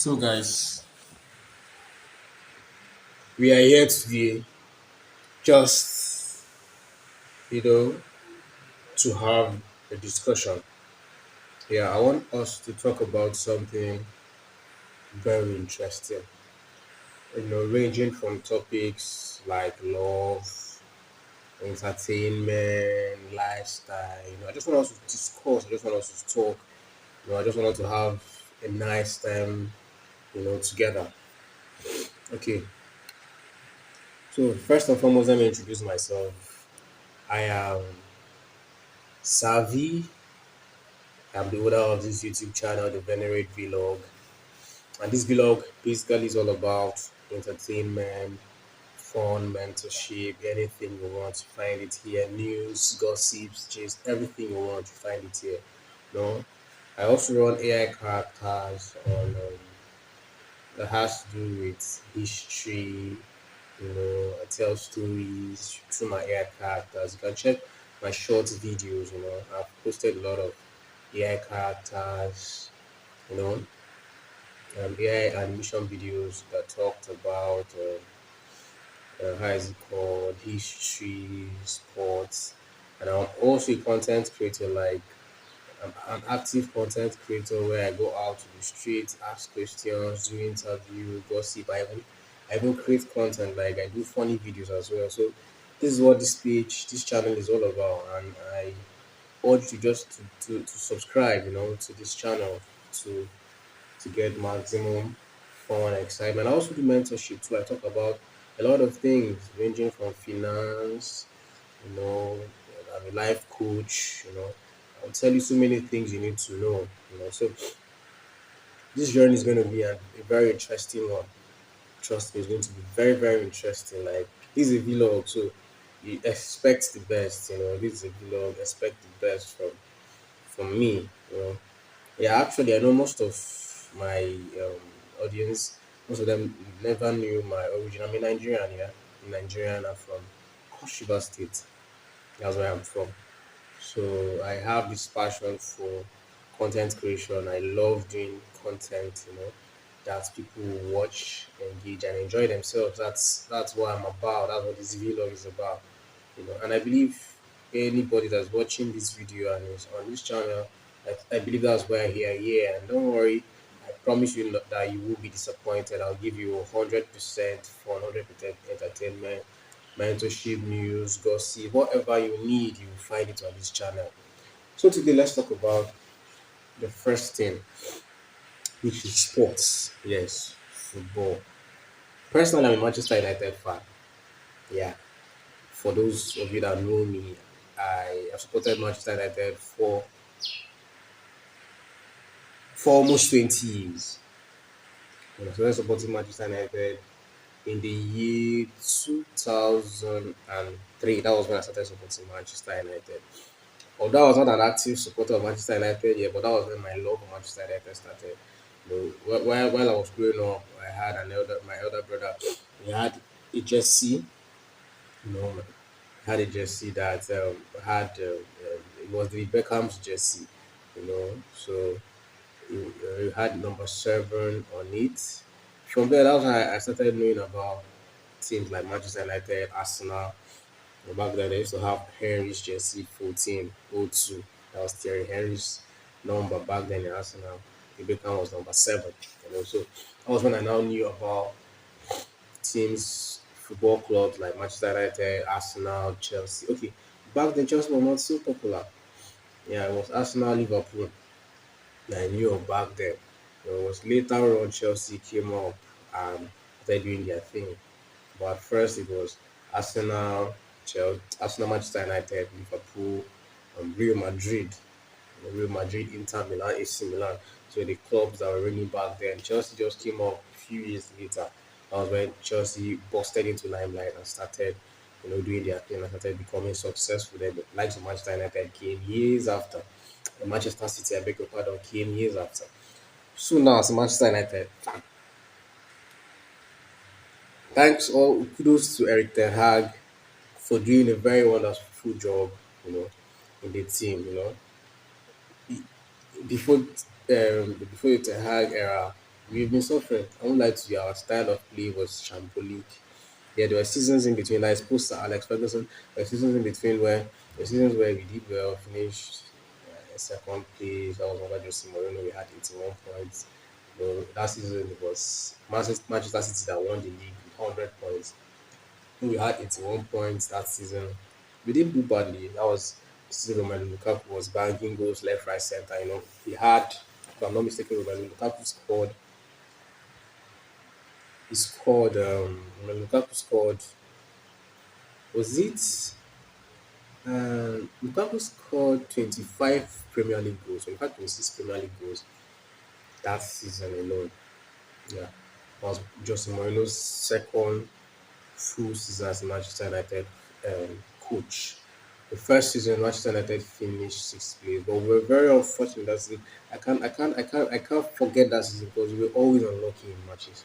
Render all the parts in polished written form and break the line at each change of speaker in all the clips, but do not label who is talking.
So, guys, we are here today just, you know, to have a discussion. Yeah, I want us to talk about something very interesting, ranging from topics like love, entertainment, lifestyle. I just want us to discuss, I just want us to talk, I just want us to have a nice time, together. Okay, so first and foremost, let me introduce myself. I am Savvy. I'm the owner of this YouTube channel, the Venerate Vlog. And this vlog basically is all about entertainment, fun, mentorship, anything you want to find it here. News, gossips, just everything you want to find it here. No, I also run AI characters on that has to do with history. I tell stories through my AI characters. You can check my short videos. I've posted a lot of AI characters, you know, AI animation videos that talked about how is it called, history, sports, and I'm also a content creator. Like I'm an active content creator where I go out to the streets, ask questions, do interview, gossip. I even create content. Like I do funny videos as well. So this is what this channel is all about, and I urge you just to subscribe, to this channel to get maximum fun and excitement. I also do mentorship too. I talk about a lot of things ranging from finance, you know, I'm a life coach, I'll tell you so many things you need to know. So this journey is going to be a very interesting one. Trust me, it's going to be very, very interesting. Like this is a vlog, so you expect the best, this is a vlog, expect the best from me, Yeah, actually, I know most of my audience, most of them never knew my origin. I'm a Nigerian, yeah. I'm Nigerian. I'm from Cross River State. That's where I'm from. So I have this passion for content creation. I love doing content, that people will watch, engage, and enjoy themselves. That's what I'm about. That's what this vlog is about, And I believe anybody that's watching this video and is on this channel, I believe that's why we are here. And don't worry, I promise you that you will be disappointed. I'll give you 100% fun, 100% entertainment, mentorship, news, gossip, whatever you need, you will find it on this channel. So today, let's talk about the first thing, which is sports. Yes, football. Personally, I'm a Manchester United fan. Yeah, for those of you that know me, I have supported Manchester United for almost 20 years. I started supporting Manchester United in the year 2003. That was when I started supporting Manchester United. Although I was not an active supporter of Manchester United yet, but that was when my love for Manchester United started. While I was growing up, I had my elder brother. He had a jersey, you know, had a jersey that had it was the Beckham's jersey, So he had number 7 on it. From there, that was how I started knowing about teams like Manchester United, Arsenal. Back then, they used to have Henry's jersey 1402. That was Thierry Henry's number back then in Arsenal. Beckham was number 7. So that was when I now knew about teams, football clubs like Manchester United, Arsenal, Chelsea. Okay, back then Chelsea was not so popular. Yeah, it was Arsenal, Liverpool that I knew of back then. It was later on Chelsea came up and started doing their thing. But at first it was Arsenal, Chelsea, Arsenal, Manchester United, Liverpool, Real Madrid, Real Madrid, Inter Milan, AC Milan. So the clubs that were reigning back then. Chelsea just came up a few years later. That was when Chelsea busted into limelight and started, doing their thing and started becoming successful. Then the likes of Manchester United came years after. And Manchester City, I beg your pardon, came years after. So now as a Manchester United fan, thanks all kudos to Eric Ten Hag for doing a very wonderful job, in the team. Before before the Ten Hag era, we've been suffering. I won't lie to you, our style of play was shambolic. Yeah, there were seasons in between, like post Sir Alex Ferguson, there were seasons in between where the seasons where we did well, finished second place. That was under Jose Mourinho. We had 81 points. That season it was Manchester City that won the league with 100 points. We had 81 points that season. We didn't do badly. That was the season Romelu Lukaku was banging goals left, right, center. He had, if I'm not mistaken, Romelu Lukaku scored. Romelu Lukaku scored. Was it? Lukaku scored 25 Premier League goals. In fact, 26 Premier League goals that season alone. Yeah, that was Jose Mourinho's second full season as Manchester United coach. The first season, Manchester United finished sixth place, but we were very unfortunate that season. I can't forget that season because we were always unlucky in matches.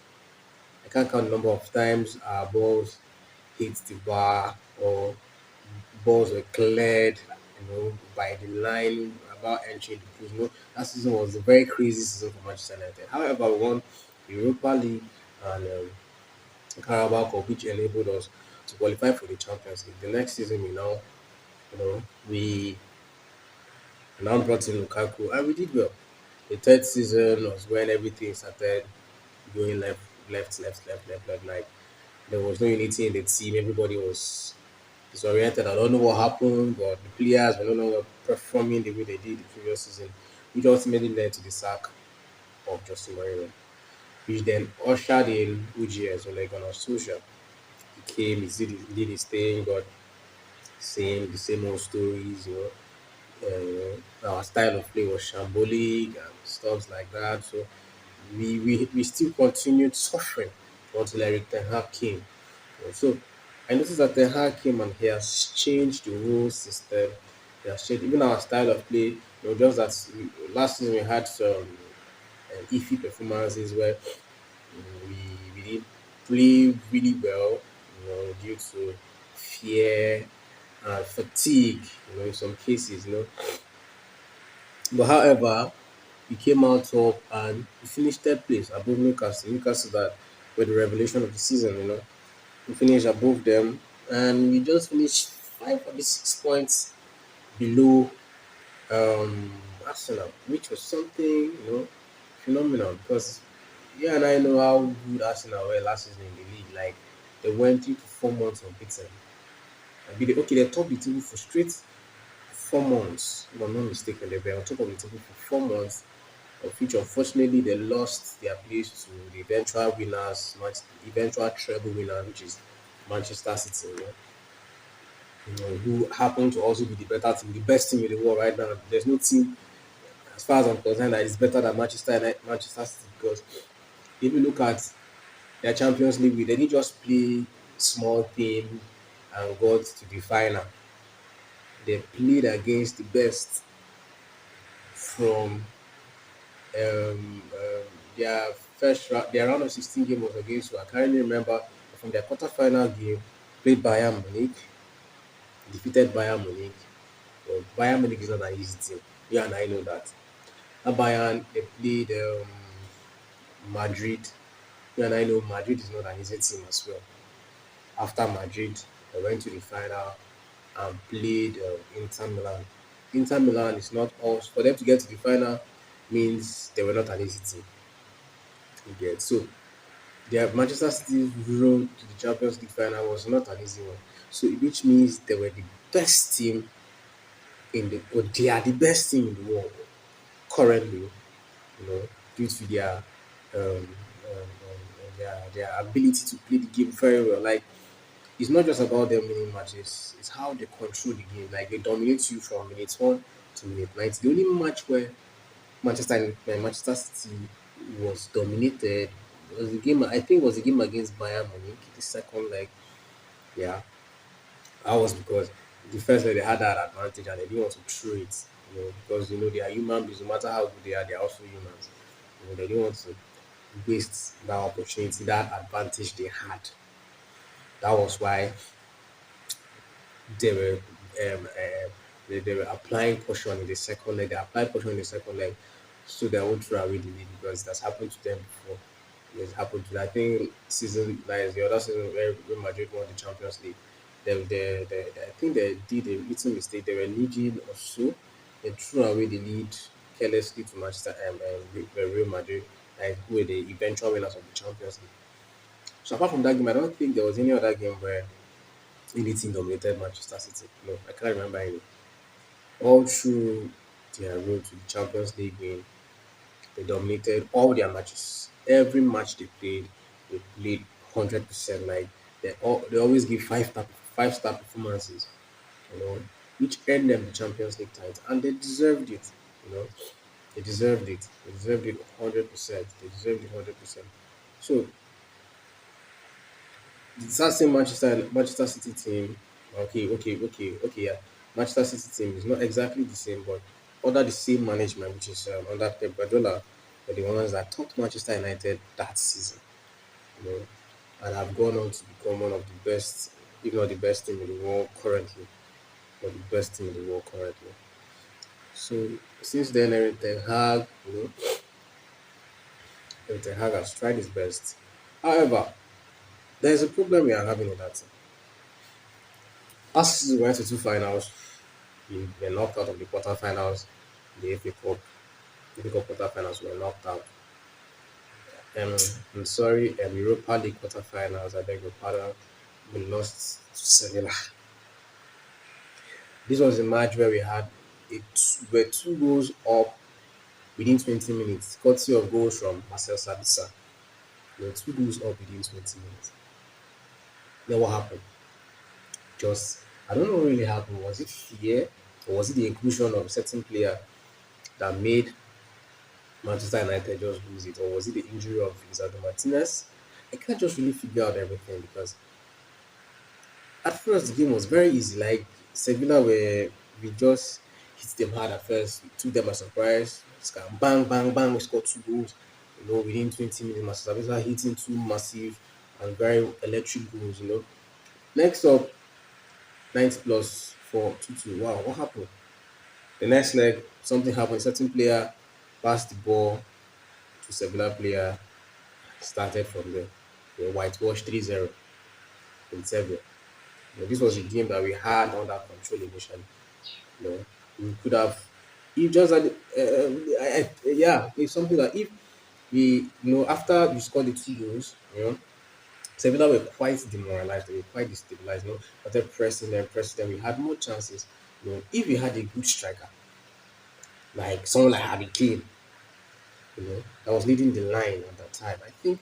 I can't count the number of times our balls hit the bar or balls were cleared, by the line about entering the post. That season was a very crazy season for Manchester United. However, we won the Europa League and Carabao Cup, which enabled us to qualify for the Champions League. The next season, we now brought in Lukaku, and we did well. The third season was when everything started going left, left, left, left, left, left. Like there was no unity in the team. Everybody was disoriented. I don't know what happened, but the players were no longer performing the way they did the previous season, which ultimately led to the sack of Justin Mourinho, which then ushered in UGS or like Gunnar Solskjaer. He came, he did his thing, got the same old stories. Our style of play was shambolic and stuff like that. So we still continued suffering until Eric Ten Hag came. So I noticed that Ten Hag came and he has changed the whole system. He has changed even our style of play. Just that last season we had some iffy performances where we didn't play really well, due to fear and fatigue, in some cases. But however, we came out top and we finished third place above Newcastle. Newcastle that were the revelation of the season. We finished above them and we just finished 5 or 6 points below um Arsenal, which was something, phenomenal because yeah, and I know how good Arsenal were last season in the league. Like they went 3 to 4 months unbeaten. Okay, they topped the table for straight 4 months. If I'm not mistaken, they were on top of the table for 4 months, of which unfortunately they lost their place to the eventual winners, eventual treble winner, which is Manchester City. Who happen to also be the better team, the best team in the world right now. There's no team, as far as I'm concerned, that is better than Manchester City because if you look at their Champions League, they didn't just play small team and got to the final. They played against the best from their their round of 16 game was against who I can't really remember from their quarterfinal game, played Bayern Munich, defeated Bayern Munich. Well, Bayern Munich is not an easy team. You and I know that. At Bayern, they played Madrid. You and I know Madrid is not an easy team as well. After Madrid, they went to the final and played Inter Milan. Inter Milan is not all for them to get to the final means they were not an easy team to get. So their Manchester City's road to the Champions League final was not an easy one. So which means they were the best team or they are the best team in the world currently, due to their ability to play the game very well. Like it's not just about them winning matches; it's how they control the game. Like they dominate you from minute one to minute 90. The only match where Manchester City was dominated was the game. I think was the game against Bayern Munich, the second leg. Yeah, that was because the first leg they had that advantage and they didn't want to throw it. Because they are human beings. No matter how good they are, they are also humans. They didn't want to waste that opportunity, that advantage they had. That was why they were they were applying caution in the second leg. They applied caution in the second leg so they won't throw away the lead because it has happened to them before. It has happened to, I think, season like the other season where Real Madrid won the Champions League. I think they did a little mistake. They were leading or so. They threw away the lead carelessly to Manchester Real Madrid, like who were the eventual winners of the Champions League. So apart from that game, I don't think there was any other game where any team dominated Manchester City. No, I can't remember any. All through their road to the Champions League win, they dominated all their matches. Every match they played 100%. Like they always give five-star performances. You know, which earned them the Champions League title, and they deserved it. You know, they deserved it. They deserved it 100%. They deserved it 100%. So that same Manchester City team. Okay, yeah. Manchester City team is not exactly the same, but under the same management, which is under Pep Guardiola, were the ones that topped Manchester United that season. You know, and have gone on to become one of the best, if not the best team in the world currently, or the best team in the world currently. So since then, Eric Ten Hag, Eric Ten Hag has tried his best. However, there is a problem we are having in that team. Last season, we went to two finals. We were knocked out of the quarterfinals. The FA Cup, FA Cup quarterfinals were knocked out. I'm sorry, Europa League quarterfinals. I beg your pardon. We lost to Sevilla. This was a match where were two goals up within 20 minutes, courtesy of goals from Marcel Sabitzer. We were two goals up within 20 minutes. Then what happened? Just I don't know what really happened. Was it fear or was it the inclusion of a certain player that made Manchester United just lose it, or was it the injury of Lisandro Martinez? I can't just really figure out everything because at first the game was very easy. Like Sevilla were we just hit them hard at first, we took them by surprise. Bang, bang, bang, we scored two goals. Within 20 minutes, Marcelo Sabitzer hitting two massive and very electric goals. Next up, 90 plus for 2-2. Wow, what happened? The next leg, something happened. A certain player passed the ball to Sevilla player, started from there. They whitewashed 3-0 in Sevilla. This was a game that we had under control initially. You know, we could have, if just that, yeah, it's something that if after we scored the two goals, Sevilla were quite demoralized, they were quite destabilized, started pressing them, we had more chances. If we had a good striker, like someone like Harry Kane, that was leading the line at that time, I think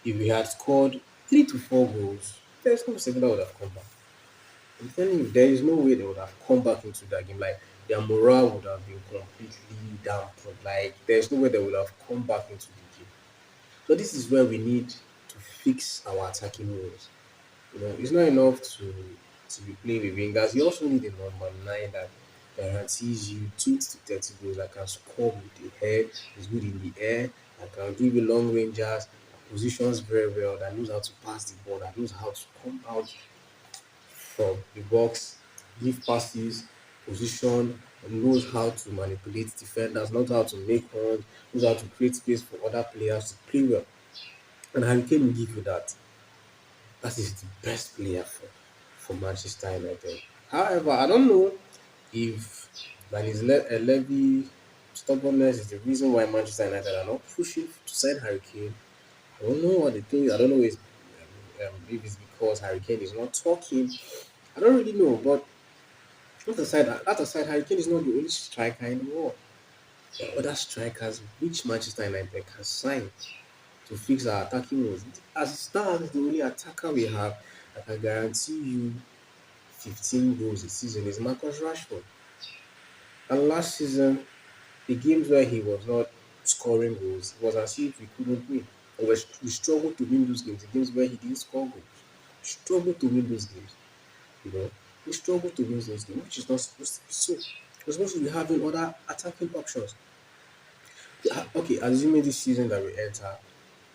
if we had scored 3 to 4 goals, there's no Sevilla would have come back. I'm telling you, there is no way they would have come back into that game. Like their morale would have been completely dampened. Like there's no way they would have come back into the game. So this is where we need to fix our attacking roles. It's not enough to be playing with wingers. You also need a number 9 that guarantees you 20 to 30 goals, that can score with the head, is good in the air, that can give you long rangers, positions very well, that knows how to pass the ball, that knows how to come out from the box, give passes, position, and knows how to manipulate defenders, knows how to make runs, knows how to create space for other players to play well. And Harry Kane will give you that. That is the best player for Manchester United. However, I don't know if Levy stubbornness is the reason why Manchester United are not pushing to sign Harry Kane. I don't know what the thing is. I don't know if it's because Harry Kane is not talking. I don't really know, but that aside, Harry Kane is not the only striker in the world. There are other strikers which Manchester United can sign to fix our attacking roles. As it stands, the only attacker we have that can guarantee you 15 goals a season is Marcus Rashford. And last season, the games where he was not scoring goals, it was as if we couldn't win. Or we struggled to win those games, the games where he didn't score goals. We struggled to win those games. You know, we struggle to win those games, which is not supposed to be so. We're supposed to be having other attacking options. Okay, assuming this season that we enter,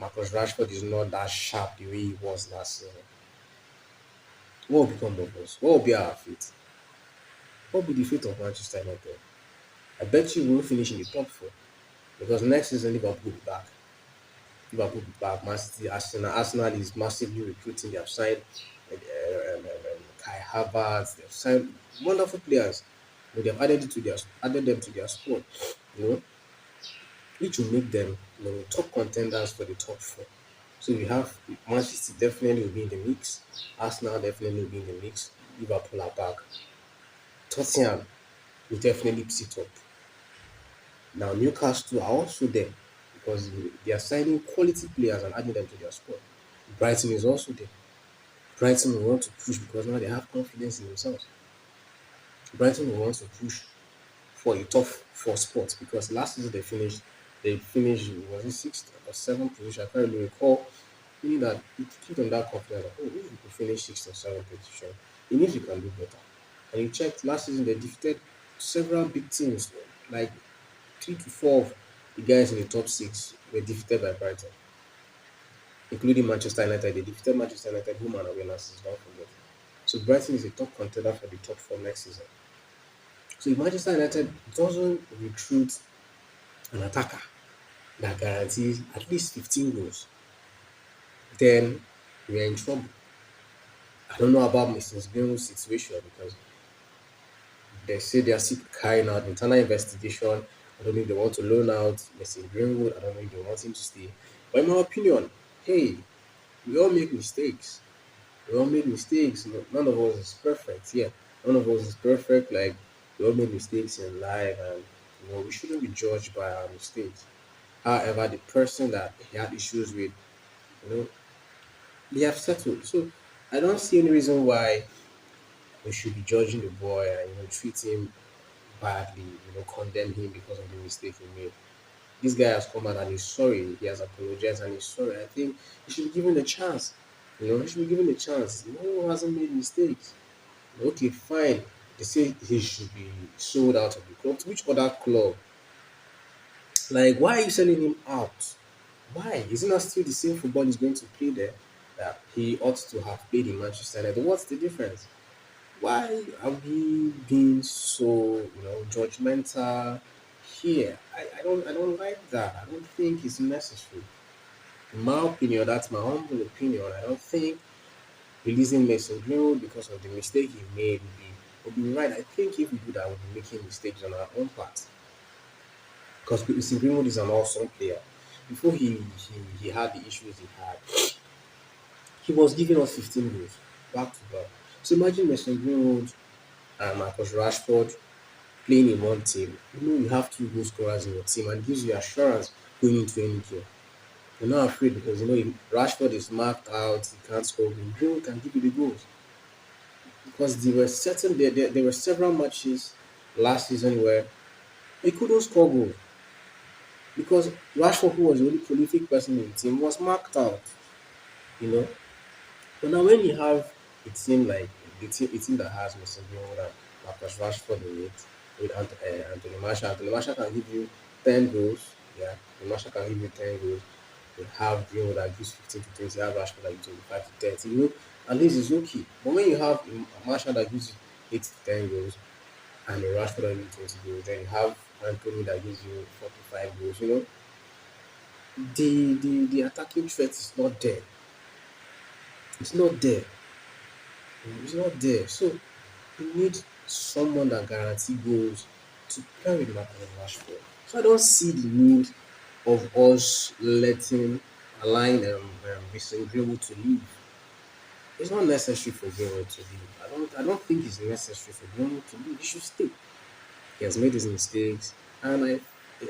Marcus Rashford is not that sharp the way he was last season. What will become of us? What will be our fate? What will be the fate of Manchester United? I bet you we'll finish in the top 4. because next season Liverpool will be back. Liverpool will be back. Man City, Arsenal is massively recruiting. They have signed Kai Havertz. They have signed wonderful players. They have added them to their squad. You know, which will make them top contenders for the top four. So we have Manchester definitely will be in the mix. Arsenal definitely will be in the mix. Liverpool are back. Tottenham will definitely sit up. Now Newcastle are also there because they are signing quality players and adding them to their squad. Brighton is also there. Brighton will want to push because now they have confidence in themselves. Brighton will want to push for a top four spot because last season they finished was it sixth or seventh position? I can't really recall. Meaning that it gives them that confidence that, oh, if you could finish sixth or seventh position, it means you can do better. And you checked last season they defeated several big teams, like three to four of the guys in the top six were defeated by Brighton, including Manchester United. They defeated Manchester United home and away last season, don't forget. So Brighton is a top contender for the top four next season. So if Manchester United doesn't recruit an attacker that guarantees at least 15 goals, then we're in trouble. I don't know about Mrs. Greenwood's situation because they say they are still carrying out internal investigation. I don't know if they want to loan out Mrs. Greenwood. I don't know if they want him to stay. But in my opinion, hey, we all make mistakes. We all make mistakes. None of us is perfect. Yeah, none of us is perfect. Like we all make mistakes in life, and we shouldn't be judged by our mistakes. However, the person that he had issues with, you know, they have settled. So I don't see any reason why we should be judging the boy and treat him badly, condemn him because of the mistake he made. This guy has come out and he's sorry. He has apologized and he's sorry. I think he should be given a chance. He should be given a chance. No one hasn't made mistakes. Okay, fine. They say he should be sold out of the club. To which other club? Like, why are you selling him out? Why? Isn't that still the same football he's going to play there that he ought to have played in Manchester United? What's the difference? Why are we being so, judgmental here? I don't like that. I don't think it's necessary. In my opinion, that's my humble opinion. I don't think releasing Mason Greenwood because of the mistake he made would be right. I think if we do that, we'll be making mistakes on our own part. Because Mason Greenwood is an awesome player. Before he had the issues he had, he was giving us 15 goals back to back. So imagine Mason Greenwood and Marcus Rashford playing in one team. You have two goal scorers in your team and gives you assurance going into any game. You're not afraid because if Rashford is marked out, he can't score. Greenwood can give you the goals because there were several matches last season where he couldn't score goals because Rashford, who was the only prolific person in the team, was marked out. You know, but now when you have a team that has Mr. Greenwood and Marcus Rashford in it with Anthony Marshall can give you 10 goals. Yeah, Anthony Marshall can give you 10 goals. You have Greenwood that gives 15 to 20, you have Rashford that gives 25 to 30. At least it's okay. But when you have a Marshall that gives you 8 to 10 goals and a Rashford that gives you 20 goals, then you have Anthony that gives you 45 goals, the attacking threat is not there. It's not there. It's not there. So you need someone that guarantee goals to pair with Marcus Rashford. So I don't see the need of us allowing Mason Greenwood to leave. It's not necessary for Greenwood to leave. I don't think it's necessary for Greenwood to leave. He should stay. He has made his mistakes, and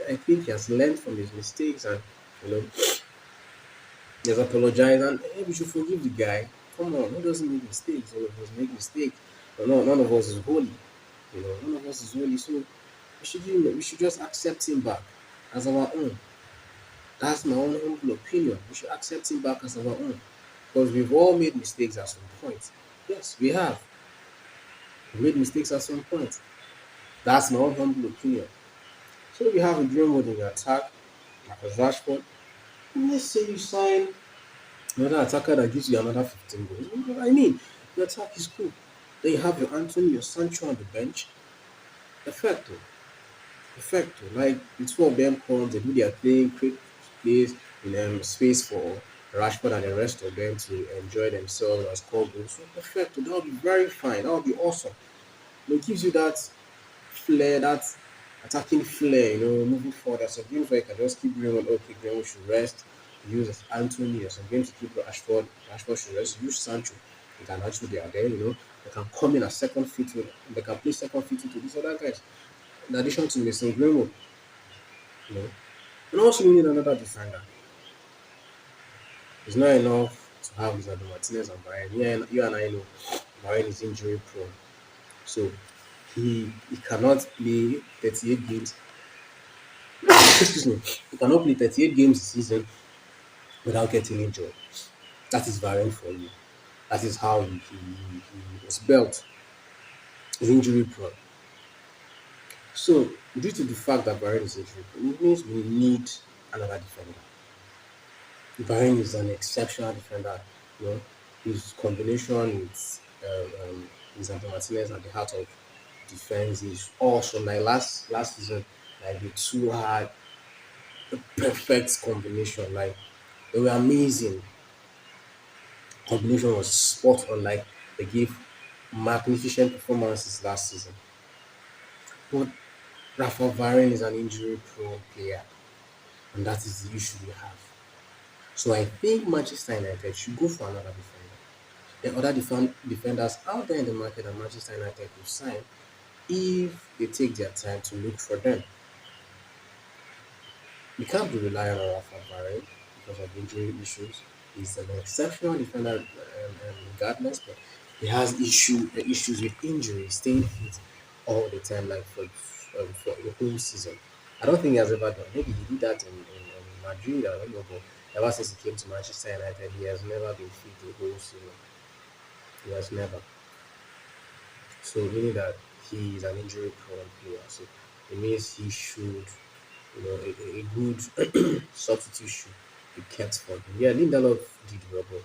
I think he has learned from his mistakes, and you know he has apologized, and we should forgive the guy. Come on, who doesn't make mistakes? All of us make mistakes, but no, none of us is holy. None of us is holy, so we should just accept him back as our own. That's my own humble opinion. We should accept him back as our own. Because we've all made mistakes at some point. Yes, we have. We made mistakes at some point. That's my own humble opinion. So we have a Greenwood in your attack, Marcus Rashford. Let's say you sign another attacker that gives you another 15 goals. You know what I mean? Your attack is cool. Then you have your Anthony, your Sancho on the bench. Effective. Perfect. Like the two of them comes, they do their thing, create place in space for Rashford and the rest of them to enjoy themselves and score goals. So perfect. That would be very fine. That would be awesome. It gives you that flair, that attacking flair, moving forward. There's some games where you can just keep going on, okay, Greenwood should rest, use Anthony, or some games to keep Rashford should rest, use Sancho. They can actually, they are there, they can come in as second fiddle, they can play second fiddle to these other guys. In addition to Mason Greenwood, you know. And also you need another defender. It's not enough to have Lisandro Martinez and Brian. Yeah, you and I know Brian is injury prone. So he cannot play 38 games. Excuse me. He cannot play 38 games this season without getting injured. That is Varane for you. That is how he was built. He's injury prone. So due to the fact that Varane is injury prone, it means we need another defender. Varane is an exceptional defender. You know, his combination with Lisandro Martinez at the heart of defense is awesome. Like last season, like the two had a perfect combination. Like they were amazing. Combination was spot on. Like they gave magnificent performances last season. But Rafa Varane is an injury-prone player, and that is the issue we have. So I think Manchester United should go for another defender. There are other defenders out there in the market that Manchester United could sign if they take their time to look for them. We can't be relying on Rafa Varane because of injury issues. He's an exceptional defender, regardless, but he has issues with injury, staying fit all the time, like for the whole season. I don't think he has ever done. Maybe he did that in Madrid. I don't know, but ever since he came to Manchester United, he has never been fit the whole season. He has never. So meaning that he is an injury prone player. So it means he should, a good substitute should be kept for him. Yeah, Lindelof did well, but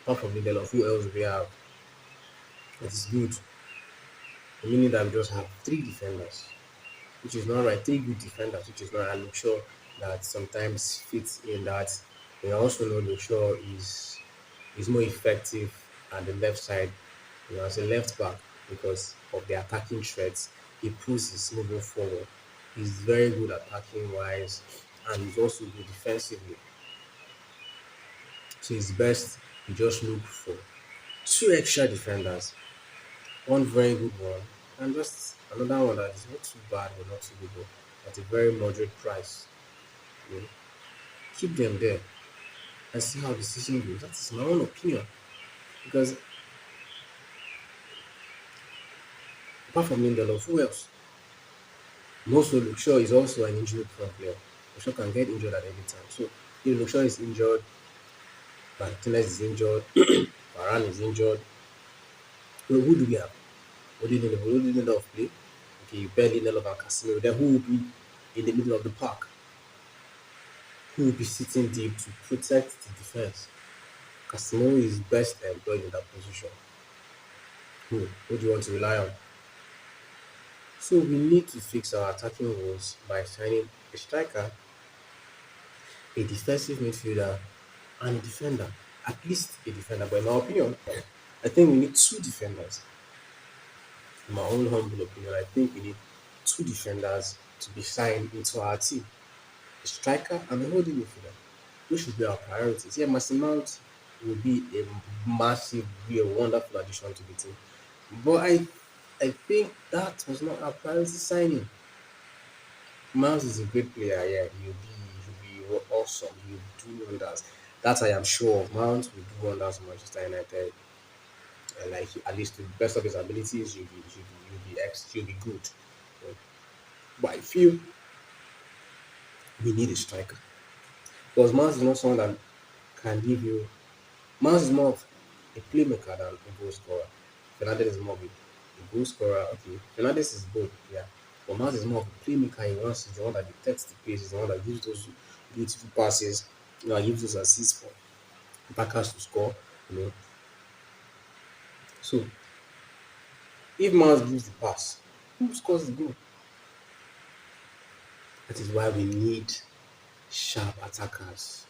apart from Lindelof, who else we have that is good? Meaning that we just have three defenders, which is not right. Three good defenders, which is not right. I'm sure that sometimes fits in that. We also know Luke Shaw is more effective at the left side, as a left back because of the attacking threats he poses moving forward. He's very good attacking wise and he's also good defensively. So it's best you just look for two extra defenders, one very good one, and just another one that is not too bad but not too good, but at a very moderate price. You know, keep them there and see how the season goes. That is my own opinion. Because apart from Lindelof, who else? And also, Luke Shaw is also an injury prone player. Luke Shaw can get injured at any time. So, if Luke Shaw is injured, Martinez is injured, Varane is injured, well, who do we have? Who did Lindelof play? Okay, you pair Lindelof and Casemiro. Then who will be in the middle of the park? Who will be sitting deep to protect the defense? Casemiro is best employed in that position. Who do you want to rely on? So we need to fix our attacking woes by signing a striker, a defensive midfielder, and a defender. At least a defender. But in my opinion, I think we need two defenders. In my own humble opinion, I think we need two defenders to be signed into our team. A striker and a holding midfielder. Those should be our priorities. Yeah, Mason Mount will be a wonderful addition to the team. But I think that was not our priority signing. Miles is a great player, yeah. He'll be awesome. He'll do wonders. That I am sure of. Mount will do wonders for Manchester United. Like at least to the best of his abilities, he'll be good. Uh, But I feel we need a striker because Mount is not someone that can give you. Mount is more of a playmaker than a goal scorer. Fernandez is more of a goal scorer. Okay, Fernandez is both, yeah. But Mount is more of a playmaker. He's the one that detects the pace. He's the one that gives those beautiful passes. Gives those assists for backers to score. You know, so if Mount gives the pass, who scores the goal? That is why we need sharp attackers,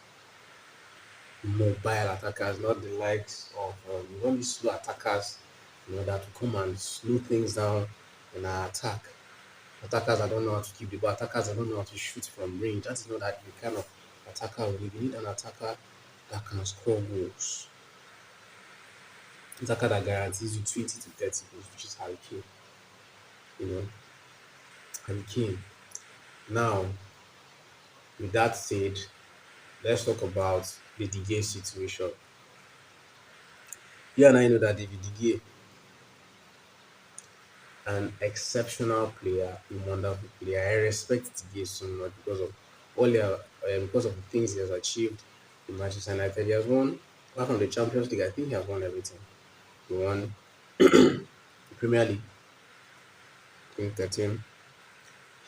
mobile attackers, not the likes of we don't need slow attackers that will come and slow things down in our attack. Attackers that don't know how to keep the ball, attackers that don't know how to shoot from range. That is not that the kind of attacker we need. We need an attacker that can score goals. Attacker that guarantees you 20 to 30 goals, which is Harry Kane. You know, Harry Kane. Now, with that said, let's talk about the De Gea situation. You and I know that David De Gea, an exceptional player, a wonderful player. I respect De Gea so much because of the things he has achieved in Manchester United. He has won, apart from the Champions League, I think he has won everything. He won the Premier League 2013.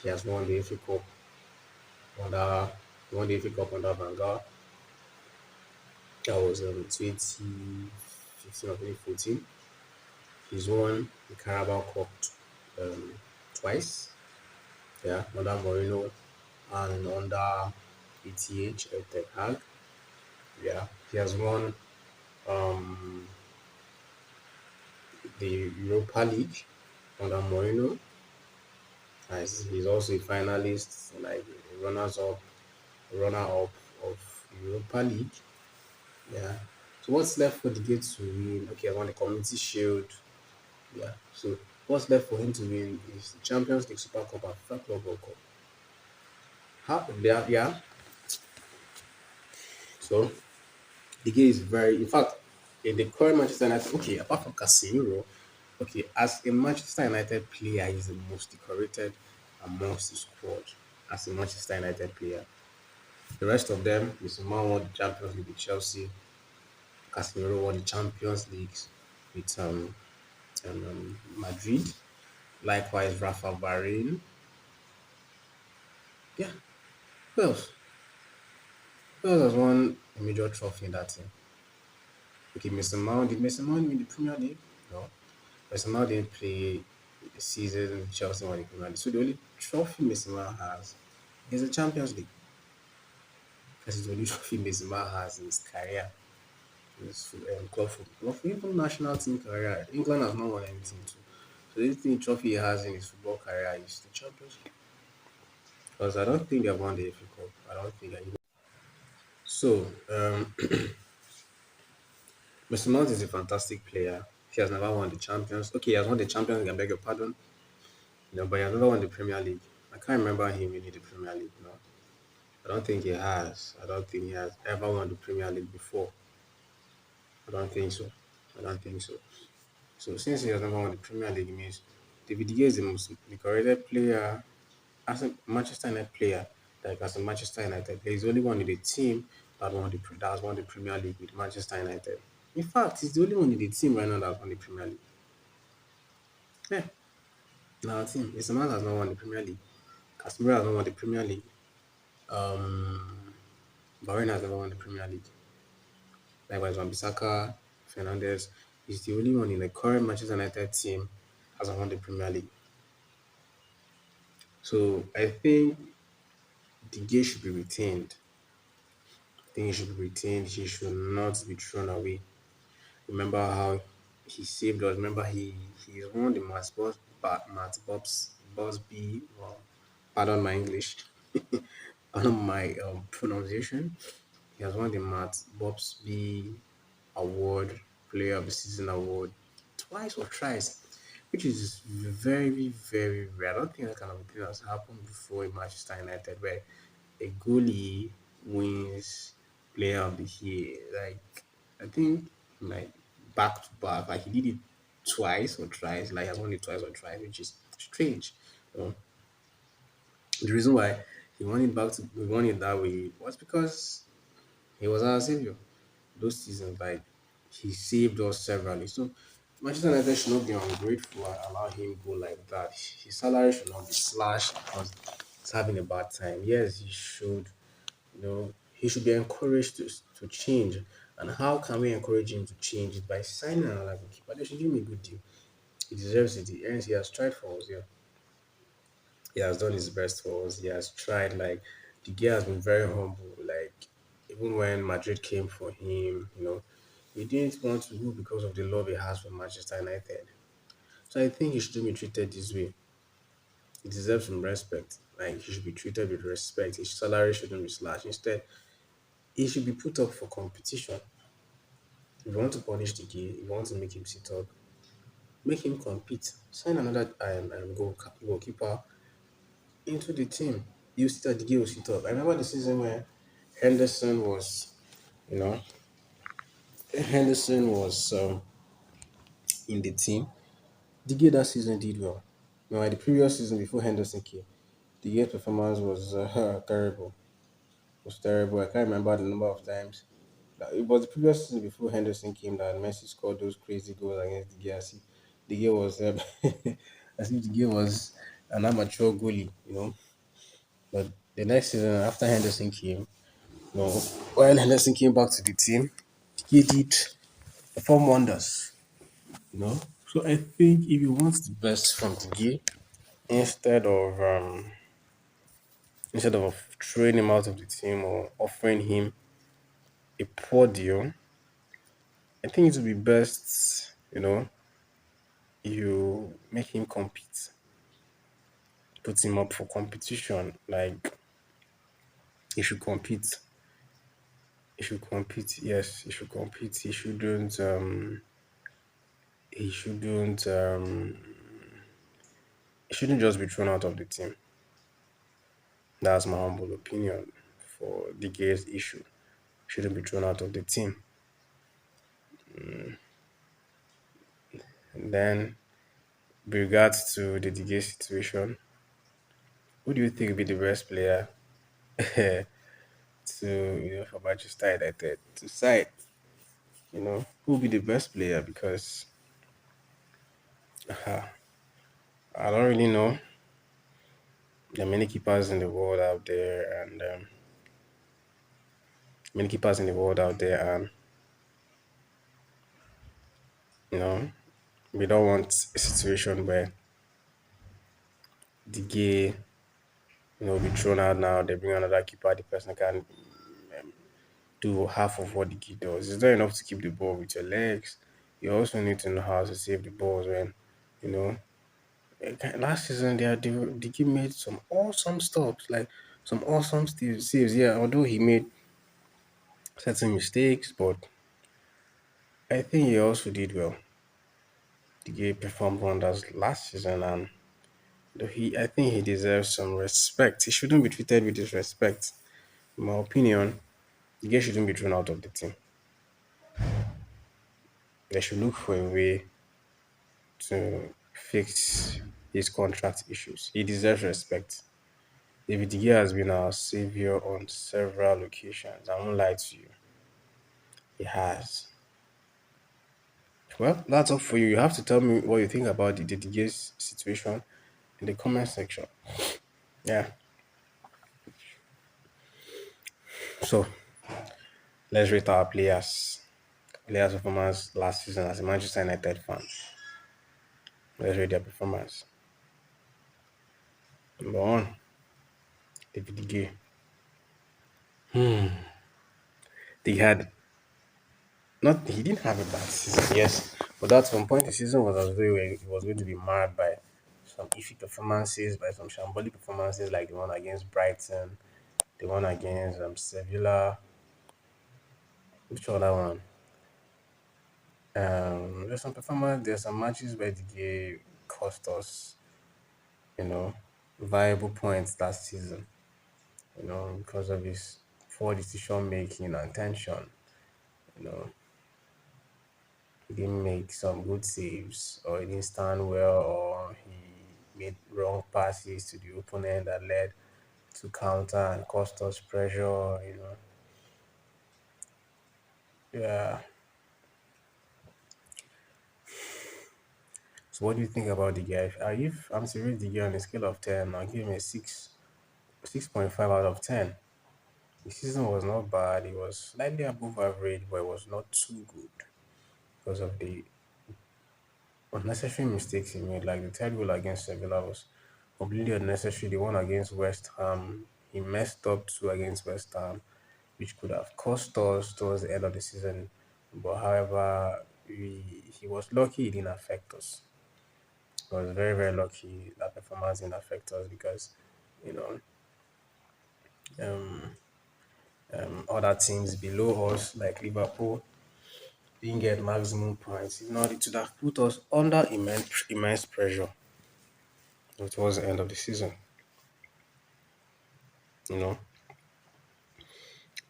He has won the FA Cup under he won the FA Cup under Van Gaal. That was 2015 or 2014. He's won the Carabao Cup um, twice. Yeah, under Mourinho and under ETH Ten Hag. Yeah, he has won um, the Europa League under Mourinho. And he's also a finalist, like runner up of Europa League. Yeah. So what's left for the gate to win? Okay, I won the Community Shield. Yeah. So what's left for him to win is the Champions League, Super Cup, and FIFA Club World Cup. How? Yeah. Yeah. So the game is very. In fact, in the current Manchester United, okay, apart from Casemiro, okay, as a Manchester United player, he's the most decorated amongst the squad. As a Manchester United player, the rest of them, Mr. Man won the Champions League with Chelsea. Casemiro won the Champions League with Madrid. Likewise, Rafa Varane. Yeah, who else? Who else has won a major trophy in that team? Okay, Mr. Mount. Did Mr. Mount win the Premier League? No. Mr. Mount didn't play a season Chelsea won the Premier League. So the only trophy Mr. Mount has is the Champions League. That's the only trophy Mr. Mount has in his career. His club football. Even national team career. England has not won anything too. So the only thing trophy he has in his football career is the Champions League. Because I don't think they have won the FA Cup. I don't think that. So, Mr. Mount is a fantastic player. He has never won the Champions. Okay, he has won the Champions League. I beg your pardon. But he has never won the Premier League. I can't remember him winning the Premier League. No, I don't think he has. I don't think he has ever won the Premier League before. I don't think so. I don't think so. So since he has never won the Premier League, it means David De Gea is the most decorated player as a Manchester United player. Like as a Manchester United player, he's the only one in the team that has won the Premier League with Manchester United. In fact, he's the only one in the team right now that has won the Premier League. Yeah, in our team, Mr. Man has not won the Premier League. Casemiro has not won the Premier League. Um, Varane has never won the Premier League. Likewise, Wan-Bissaka, Fernandez is the only one in the current Manchester United team has won the Premier League. So I think the game should be retained. I think he should be retained. He should not be thrown away. Remember how he saved us. Remember he's won the Matt Bosby. Well, pardon my English. Pardon my pronunciation. He has won the Matt Bobsby Award, Player of the Season Award, twice or thrice, which is very, very rare. I don't think that kind of thing has happened before in Manchester United, where a goalie wins Player of the Year. Like, I think, like, back to back, like, he did it twice or thrice, like, he has won it twice or thrice, which is strange. You know? The reason why he won it that way was because he was our savior those seasons. Like he saved us severally. So Manchester United should not be ungrateful and allow him go like that. His salary should not be slashed because he's having a bad time. Yes, he should. He should be encouraged to change. And how can we encourage him to change? It by signing another goalkeeper. They should give him a good deal. He deserves it. He has tried for us. Yeah, He has done his best for us. He has tried. Like the guy has been very humble. Like even when Madrid came for him, he didn't want to go because of the love he has for Manchester United. So I think he shouldn't be treated this way. He deserves some respect. Like he should be treated with respect. His salary shouldn't be slashed. Instead, he should be put up for competition. If you want to punish the guy, if you want to make him sit up, make him compete. Sign another goalkeeper into the team. You see that the guy will sit up. I remember the season where Henderson was, you know, Henderson was in the team. The guy that season did well. Now, the previous season before Henderson came, the guy's performance was terrible. Was terrible. I can't remember the number of times. It was the previous season before Henderson came that Messi scored those crazy goals against the guy. As if the guy was, as if the guy was an amateur goalie, But the next season after Henderson came, when Henderson came back to the team, he did perform wonders. So I think if you want the best from the guy, instead of throwing him out of the team or offering him a poor deal, I think it would be best, you make him compete, put him up for competition. Like he should compete. He should compete. Yes, he should compete. He shouldn't just be thrown out of the team. That's my humble opinion for the gay's issue. Shouldn't be thrown out of the team. And then, with regards to the DK situation, who do you think will be the best player for Manchester United to side? Who will be the best player? Because I don't really know. There are many keepers in the world out there, and many keepers in the world out there, and you know, we don't want a situation where the gay, be thrown out now. They bring another keeper, the person can do half of what the key does. It's not enough to keep the ball with your legs. You also need to know how to save the balls when, you know. Last season, the kid made some awesome stops, like some awesome saves. Yeah, although he made certain mistakes, but I think he also did well. The guy performed wonders last season, and I think he deserves some respect. He shouldn't be treated with disrespect. In my opinion, the guy shouldn't be thrown out of the team. They should look for a way to fix his contract issues. He deserves respect. David De Gea has been our savior on several occasions. I won't lie to you. He has. Well, that's all for you. You have to tell me what you think about the De Gea's situation in the comment section. Yeah. So let's rate our players' performance last season as a Manchester United fan. Let's rate their performance. Number one, David De Gea. They had Not he didn't have a bad season, yes, but at some point the season was as though it was going to be marred by some iffy performances, by some shambolic performances like the one against Brighton, the one against Sevilla. Which other one? There's some matches where the game cost us, you know, viable points that season, because of his poor decision making and tension. You know, he didn't make some good saves, or he didn't stand well, or he made wrong passes to the opponent that led to counter and cost us pressure. Yeah. So what do you think about the guy? If I'm to rate the guy on a scale of 10, I'll give him a 6.5 out of 10. The season was not bad. It was slightly above average, but it was not too good because of the unnecessary mistakes he made. Like the third goal against Sevilla was completely unnecessary. The one against West Ham, he messed up two against West Ham, which could have cost us towards the end of the season. But however, he was lucky it didn't affect us. He was very, very lucky that performance didn't affect us because, you know, um, other teams below us, like Liverpool, didn't get maximum points. If not, it would have put us under immense pressure towards the end of the season, you know.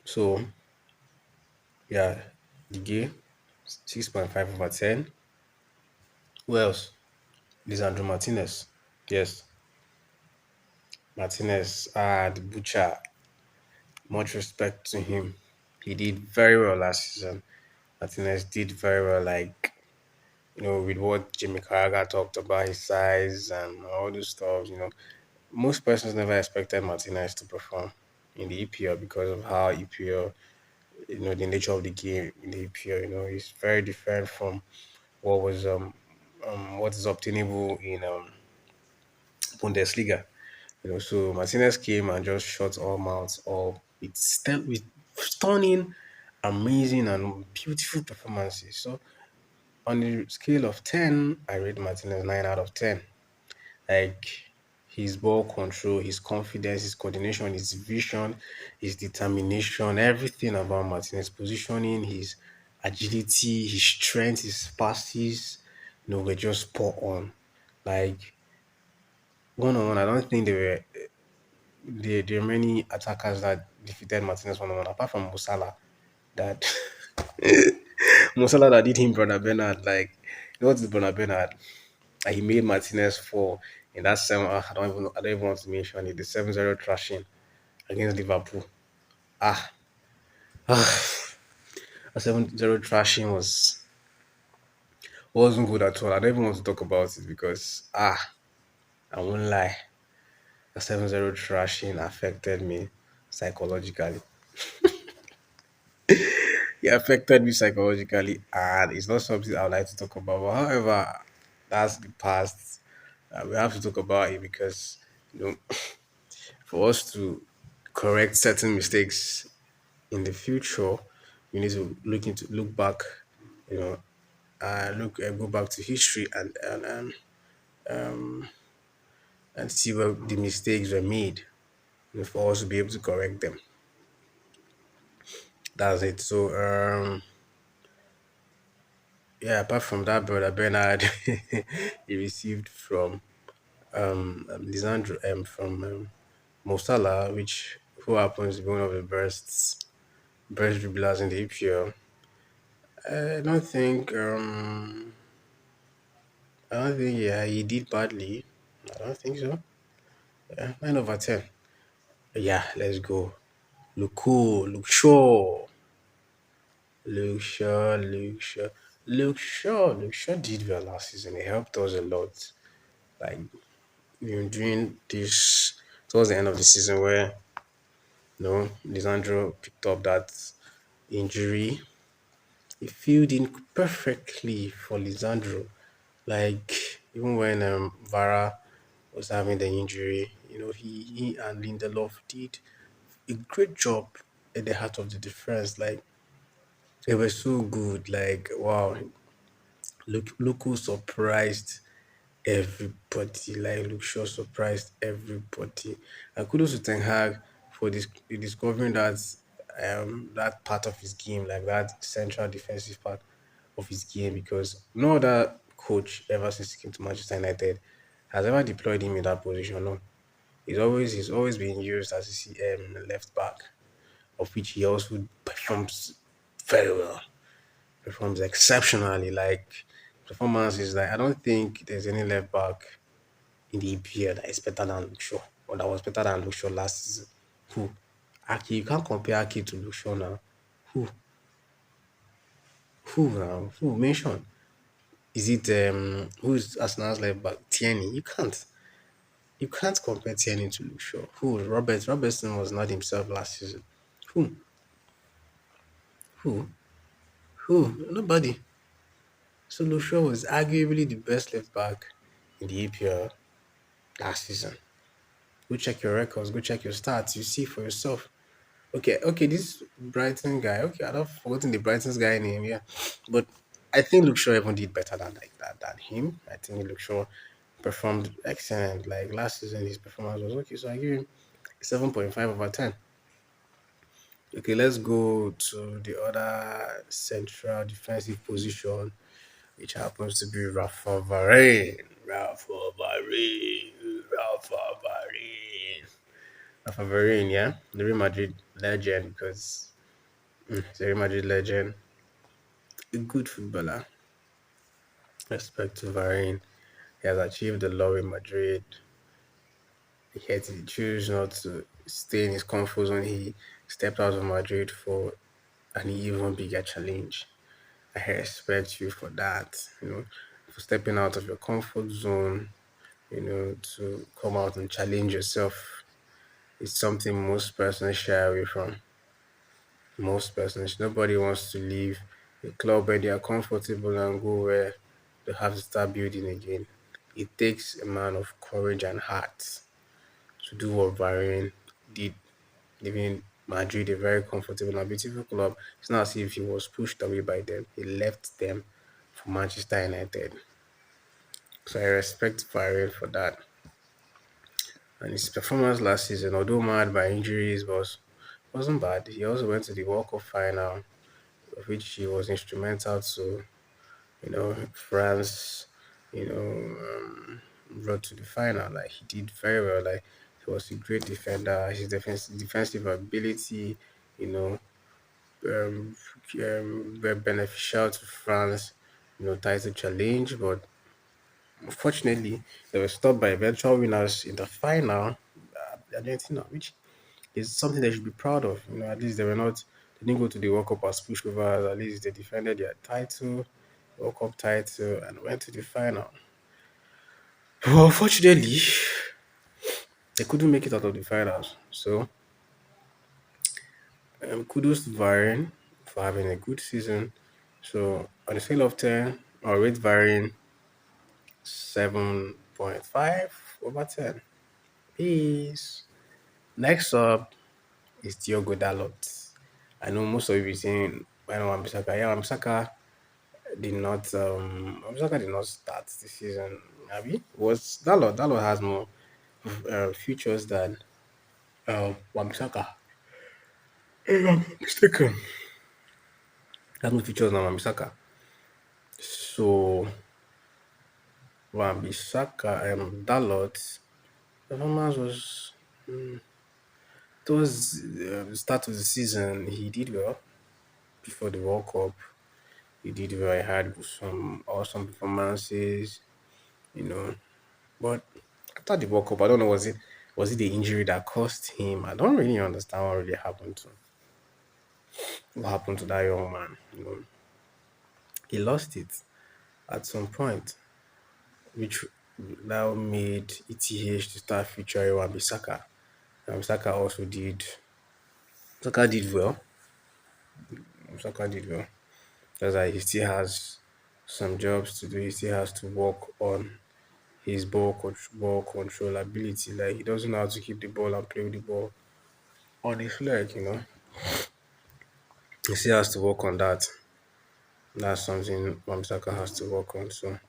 So, yeah, the game 6.5 over 10. Who else? Lisandro Martinez. Yes, Martinez. The butcher. Much respect to him. He did very well last season. Martinez did very well, like, with what Jimmy Carragher talked about his size and all this stuff, most persons never expected Martinez to perform in the EPL because of how EPL, the nature of the game in the EPL, is very different from what was what is obtainable in Bundesliga. So Martinez came and just shut all mouths up with stunning, amazing, and beautiful performances. So on the scale of 10, I rate Martinez 9 out of 10. Like his ball control, his confidence, his coordination, his vision, his determination, everything about Martinez positioning, his agility, his strength, his passes, were just spot on. Like one on one, I don't think there are many attackers that defeated Martinez one on one, apart from Musala. That Musala that did him Brother Bernard. Like, what is Brother Bernard? He made Martinez fall in that seven. I don't even want to mention it. The 7-0 thrashing against Liverpool. Ah, a 7-0 thrashing wasn't good at all. I don't even want to talk about it because I won't lie. The 7-0 thrashing affected me psychologically. It affected me psychologically, and it's not something I would like to talk about. But however, that's the past. We have to talk about it because you know for us to correct certain mistakes in the future, we need to look back, you know, go back to history and see where the mistakes were made, for us to be able to correct them. That's it. So yeah, apart from that, brother Bernard, he received from Lisandro from Mo Salah, which who happens to be one of the best dribblers in the EPL. I don't think yeah he did badly. I don't think so. Yeah, 9/10. Yeah, let's go. Look cool, look sure, look sure, look sure, look sure, look sure did well last season. It helped us a lot. Like during this towards the end of the season where Lisandro picked up that injury. He filled in perfectly for Lisandro. Like even when Vara was having the injury, he and Lindelof did a great job at the heart of the defense. Like they were so good. Like wow, look who surprised everybody. Like Luke Shaw surprised everybody. And kudos to Ten Hag for discovering that part of his game, like that central defensive part of his game, because no other coach ever since he came to Manchester United has ever deployed him in that position. No, he's always been used as a left back, of which he also performs very well, performs exceptionally. Like performance is like I don't think there's any left back in the EPL that is better than Luke Shaw, or that was better than Luke Shaw last season. Who? Aki, you can't compare Aki to Luke Shaw now. Who? Who now? Who? Mention. Is it who's Arsenal's left back? Tierney. You can't. You can't compare Tierney to Luke Shaw. Who? Robertson was not himself last season. Who? Who? Who? Nobody. So Luke Shaw was arguably the best left back in the EPL. last season. Go check your records, go check your stats, you see for yourself. Okay, this Brighton guy. Okay, I've forgotten the Brighton's guy name, yeah. But I think Luke Shaw even did better than like that than him. I think Luke Shaw performed excellent. Like last season, his performance was okay. So I give him 7.5/10. Okay, let's go to the other central defensive position, which happens to be Rafa Varane. Rafa Varane, yeah, the Real Madrid legend because he's a Real Madrid legend, a good footballer. Respect to Varane, he has achieved a lot in Madrid. Yet he chose not to stay in his comfort zone. He stepped out of Madrid for an even bigger challenge. I respect you for that, for stepping out of your comfort zone, to come out and challenge yourself. It's something most persons shy away from. Most persons, nobody wants to leave a club where they are comfortable and go where they have to start building again. It takes a man of courage and heart to do what Varane did, leaving Madrid a very comfortable and beautiful club. It's not as if he was pushed away by them. He left them for Manchester United. So I respect Varane for that. And his performance last season, although marred by injuries, wasn't bad. He also went to the World Cup final, of which he was instrumental to, France, brought to the final. Like he did very well. Like he was a great defender. His defensive ability, you know, um, were beneficial to France, title challenge. But unfortunately, they were stopped by eventual winners in the final, Argentina, which is something they should be proud of. At least they didn't go to the World Cup as pushovers. At least they defended their title, World Cup title, and went to the final. But unfortunately, they couldn't make it out of the finals. So, kudos to Varane for having a good season. So, on a scale of 10, I'll rate Varane 7.5/10. Peace. Next up is Diogo Dalot. I know most of you be saying, I know Wan-Bissaka. Yeah, Wan-Bissaka did not start this season. Abi was Dalot? Dalot has more futures than Wan-Bissaka. If I'm not mistaken, has more futures than Wan-Bissaka. So Wan-Bissaka, Dalot performance was towards the start of the season. He did well before the World Cup. He did well. He had some awesome performances, you know. But after the World Cup, I don't know, was it the injury that cost him? I don't really understand what happened to that young man. He lost it at some point, which now made ETH to start featuring Wan-Bissaka. Wan-Bissaka also did. Saka did well. Saka did well. That's why he still has some jobs to do. He still has to work on his ball control ability. Like he doesn't know how to keep the ball and play with the ball on his leg. He still has to work on that. That's something Wamsaka has to work on. So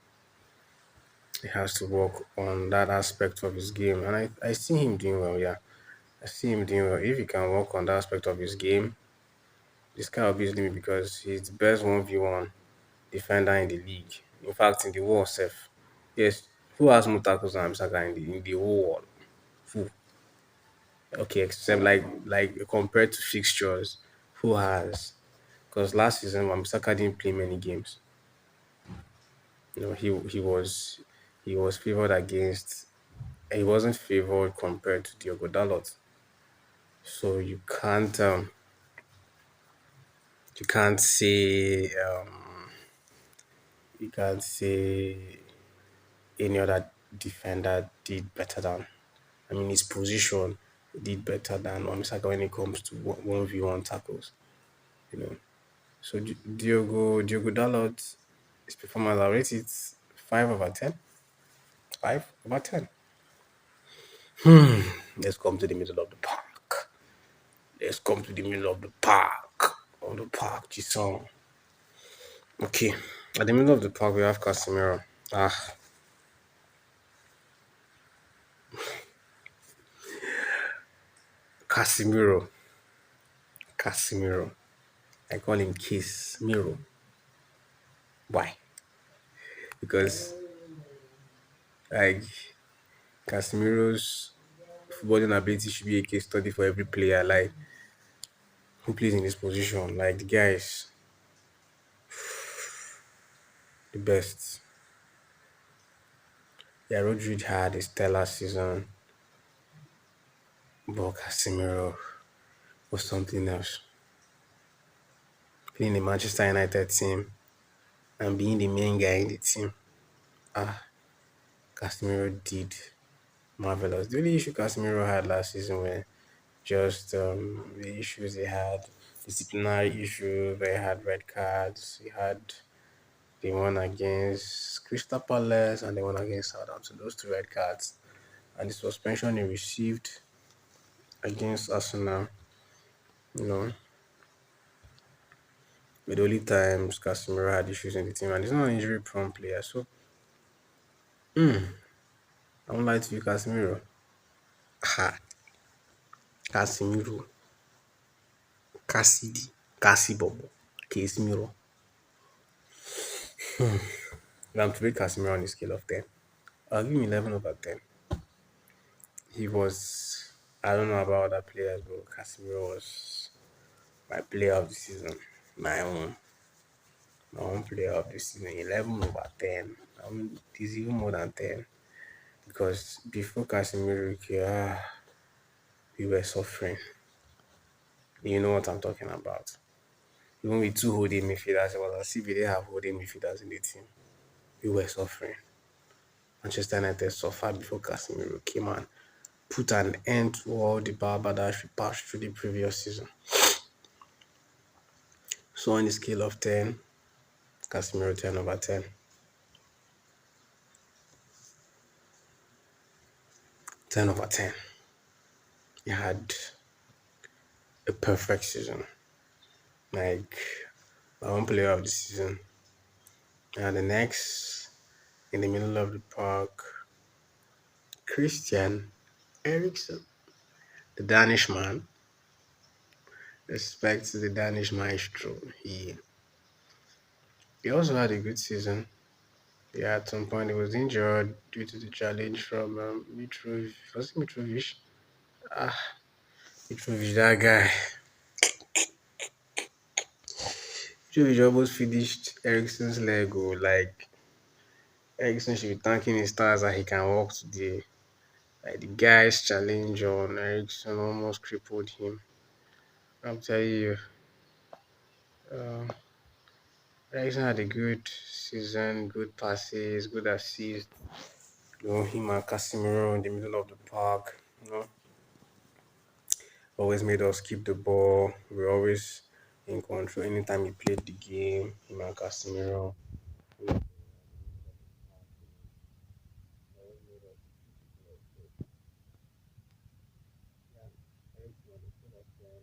he has to work on that aspect of his game. And I see him doing well, yeah. I see him doing well. If he can work on that aspect of his game, this guy will be me because he's the best 1v1 defender in the league. In fact, in the world self. Yes, who has more tackles than Wamsaka in the whole world? Who? Okay, except like compared to fixtures, who has? Because last season Wamsaka didn't play many games. He was favored against. He wasn't favored compared to Diogo Dalot. So you can't say any other defender did better than. I mean, his position did better than Wamsaka when it comes to 1v1 tackles. You know. So Diogo Dalot, his performance, I rate it 5/10. 5/10. Let's come to the middle of the park. Let's come to the middle of the park. Of the park, Jisung. Okay. At the middle of the park, we have Casemiro. Ah, Casemiro. Casemiro. I call him Kiss Miro. Why? Because like Casemiro's footballing ability should be a case study for every player like who plays in this position. Like the guy is the best. Yeah, Rodri had a stellar season, but Casemiro was something else. Playing the Manchester United team and being the main guy in the team. Ah, Casemiro did marvelous. The only issue Casemiro had last season were just the issues he had, disciplinary issues, where he had red cards, he had the one against Crystal Palace and the one against Southampton, those two red cards. And the suspension he received against Arsenal, you know, with the only times Casemiro had issues in the team, and he's not an injury prone player. So, I won't lie to you, Casemiro. Ha, Casemiro, Cassidy, Cassibobo, Casemiro. If I'm to rate Casemiro on a scale of 10, I'll give him 11 over 10. He was, I don't know about other players, but Casemiro was my player of the season. My own. My own player of the season. 11 over 10. It is even more than 10. Because before Casemiro, we were suffering. You know what I'm talking about. Even with two holding midfielders, it was as if we didn't have holding midfielders in the team. We were suffering. Manchester United suffered before Casemiro came and put an end to all the barbarities we passed through the previous season. So on the scale of 10, Casemiro 10 over 10. 10 over 10. He had a perfect season. Like my own player of the season. And the next, in the middle of the park, Christian Eriksen, the Danish man. Respect to the Danish maestro. He also had a good season. Yeah, at some point he was injured due to the challenge from Mitrovic. Was it Mitrovic? Ah, Mitrovic, that guy. Mitrovic almost finished Eriksen's leg. Oh, like Eriksen should be thanking his stars that he can walk today. Like the guy's challenge on Eriksen almost crippled him. I'm telling you, uh, Eriksen had a good season, good passes, good assists. You know, him and Casemiro in the middle of the park. You know, always made us keep the ball. We were always in control. Anytime he played the game, him and Casemiro. You know, always made us keep the ball. So, yeah, Eriksen on the field of ten.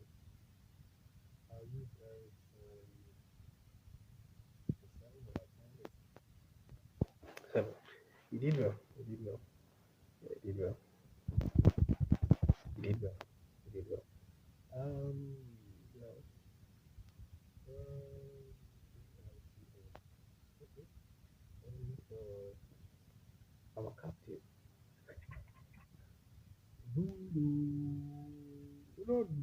I'll use Eriksen a 7 over 10. Seven. He did well. He did well. Yeah, he did well. He did well. He did well. Yeah. Okay. For our captain. Ronaldo.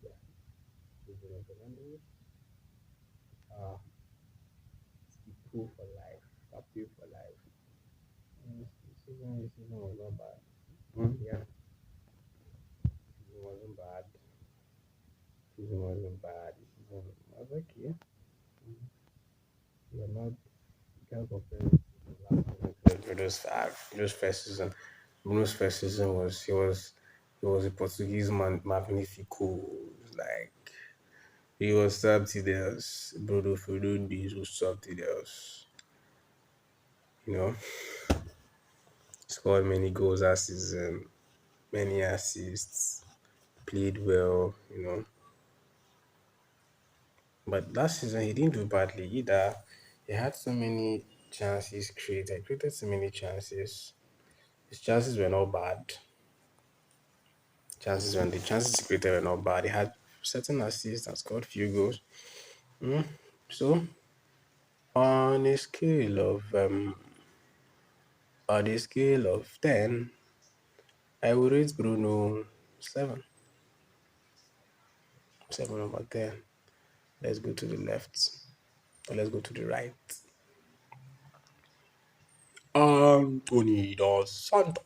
Yeah, Cristiano Ronaldo. Uh, Skipper for life. Captain for life. Season was not bad. Yeah, season wasn't bad. Season wasn't bad. Season was okay. You're not, you can't compare it to the last season to Bruno's first season. Bruno's first season was a Portuguese man, magnifico. Like he was something else. Bruno Fernandes was something else. You know, scored many goals last season, many assists, played well. But last season he didn't do badly either. He had so many chances created so many chances. His chances were not bad. The chances he created were not bad. He had certain assists and scored few goals. So on a scale of 10, I would rate Bruno 7. 7/10. Let's go to the left. Or let's go to the right. Anthony Dos Santos.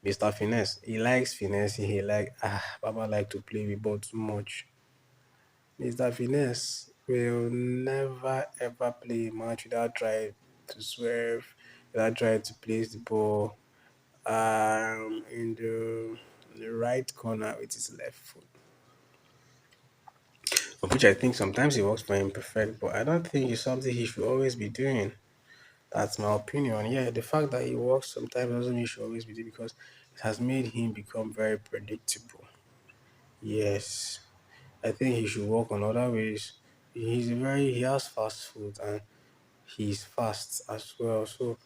Mr. Finesse. He likes finesse. Baba like to play with ball too much. Mr. Finesse will never ever play a match without trying to swerve, without trying to place the ball in the right corner with his left foot. Of which I think sometimes it works for him perfect, but I don't think it's something he should always be doing. That's my opinion. Yeah, the fact that he works sometimes doesn't mean he should always be doing because it has made him become very predictable. Yes. I think he should work on other ways. He has fast foot and he's fast as well. So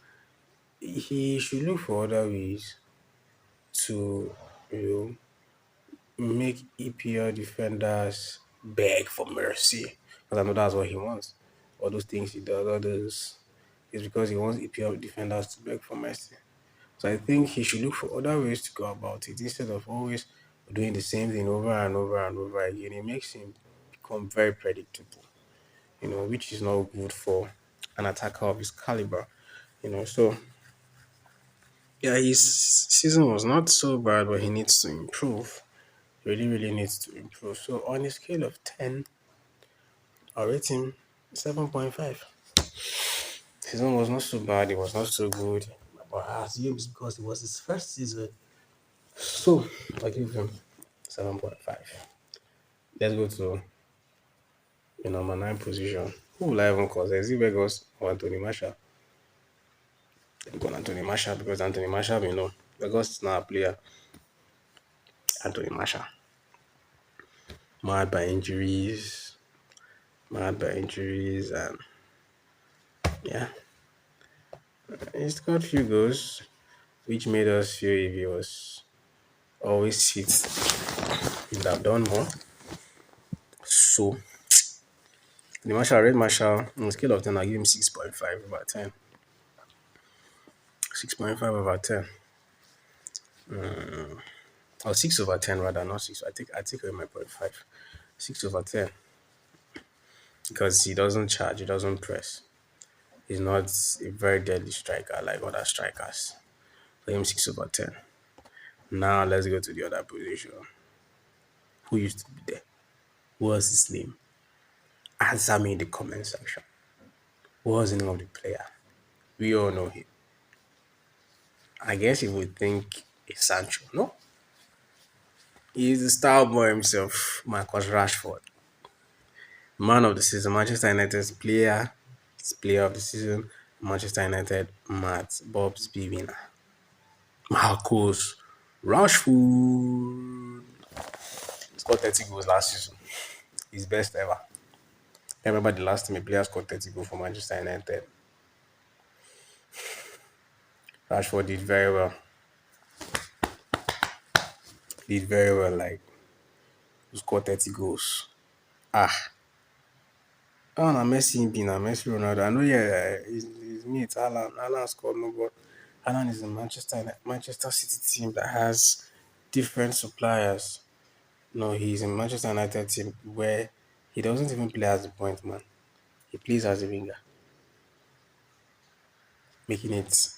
he should look for other ways to, you make EPL defenders beg for mercy. Because I know that's what he wants. All those things he does, all those is because he wants EPL defenders to beg for mercy. So I think he should look for other ways to go about it instead of always doing the same thing over and over and over again. It makes him become very predictable, which is not good for an attacker of his caliber. So yeah, his season was not so bad, but he needs to improve. Really, really needs to improve. So on a scale of 10, I rate him 7.5. Season was not so bad, it was not so good. But I assume it's because it was his first season. So I give him 7.5. Let's go to the number 9 position. Who will I even call? Is it Vegas or Anthony Marshall? Let me call Anthony Marshall because Anthony Marshall, Vegas is not a player. Anthony Marshall. Marred by injuries. And yeah, he scored few goals, which made us feel if he was always fit, he would have done more. So the Marshall, Red Marshall, on a scale of 10, I give him 6.5 over 10. 6.5 over 10. Or 6 over 10 rather, not 6. I take away my point 5. 6 over 10. Because he doesn't charge, he doesn't press. He's not a very deadly striker like other strikers. So him 6 over 10. Now let's go to the other position. Who used to be there? What was his name? Answer me in the comment section. What was the name of the player? We all know him. I guess you would think it's Sancho. No, he's the star boy himself, Marcus Rashford. Man of the season, Manchester United's player of the season, Manchester United, Matt Bob's B winner. Marcus Rashford. He scored 30 goals last season. His best ever. I remember the last time a player scored 30 goals for Manchester United. Rashford did very well. Like, he scored 30 goals. Ah, oh, na Messi be na Messi Ronaldo. I know, yeah, his mate Alan. Alan scored no, but Alan is a Manchester City team that has different suppliers. No, he's in Manchester United team where he doesn't even play as a point man. He plays as a winger, making it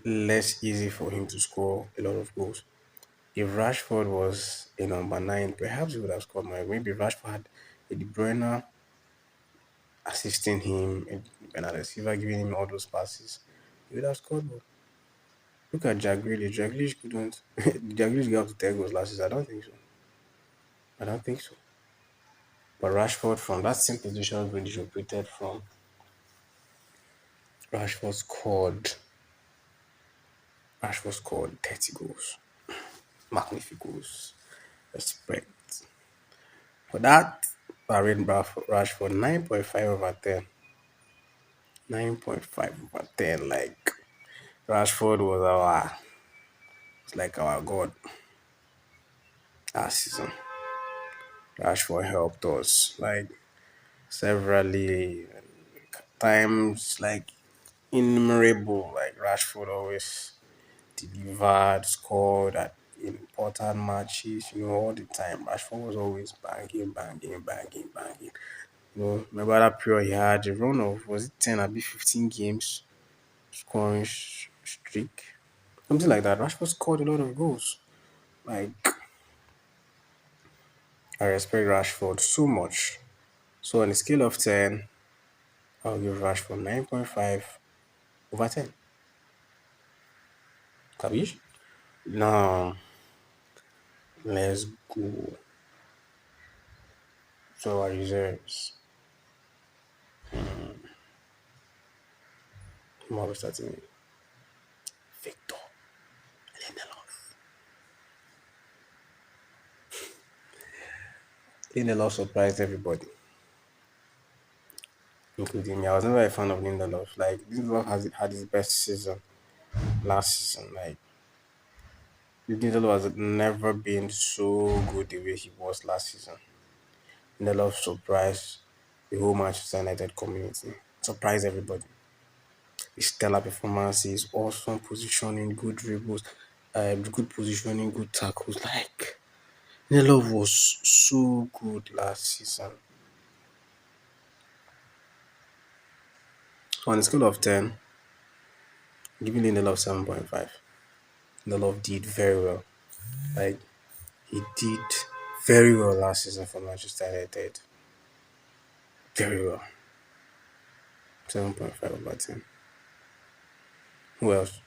less easy for him to score a lot of goals. If Rashford was a number 9, perhaps he would have scored more. Maybe Rashford had a De Bruyne assisting him, and Bernardo Silva giving him all those passes, he would have scored more. Look at Jack Grealish. Jack Grealish couldn't. Jack Grealish got up to 10 goals last season. I don't think so. But Rashford, from that same position Grealish operated from, Rashford scored. Rashford scored 30 goals. Magnificos. Respect. For that, I rate Rashford 9.5 over 10. 9.5 over 10. Like, Rashford was it's like our God last season. Rashford helped us, like, severally times, like, innumerable. Like, Rashford always delivered, scored at important matches, all the time. Rashford was always banging, banging, banging, banging. Remember that period he had a run of, was it 10 or 15 games scoring streak? Something like that. Rashford scored a lot of goals. Like, I respect Rashford so much. So on a scale of 10, I'll give Rashford 9.5 over 10. Capiche? Now, let's go to our reserves. Who are we starting with? Victor Lindelof. Lindelof surprised everybody, including me. I was never a fan of Lindelof. Like, Lindelof had his best season last season. Like, Lindelof has never been so good the way he was last season. Lindelof surprised the whole Manchester United community. Surprised everybody. His stellar performances, awesome positioning, good dribbles, good positioning, good tackles. Like, Lindelof was so good last season. So on a scale of 10, giving Lindelof 7.5. Lindelof did very well. Like, he did very well last season for Manchester United. Very well. 7.5 over 10. Who else?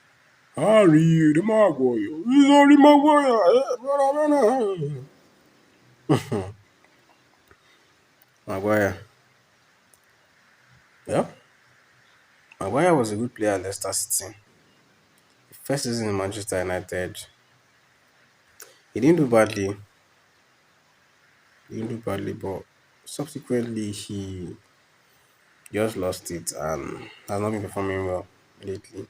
Harry the Maguire. He's Harry Maguire. Maguire. Yeah. Maguire was a good player at Leicester City. First season in Manchester United. He didn't do badly. He didn't do badly, but subsequently he just lost it and has not been performing well lately.